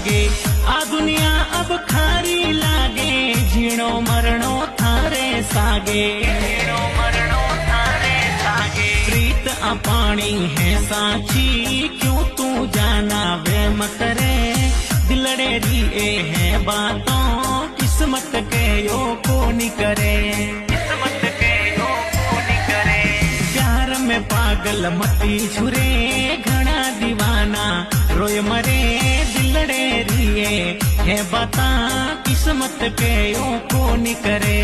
सागे। आ दुनिया अब खारी लागे, झीणो मरणो थारे सागे, झीणो मरणो थारे सागे। प्रीत आ पानी है साची, क्यों तू जाना वे मकरे। दिलड़े री ए है बातों, किस्मत के यो को नी करे, किस्मत के यो को नी करे। प्यार में पागल मती छुरे, घना दीवाना रोय मरे। दिलड़े री ए है बाता, किस्मत के यो को नी करे।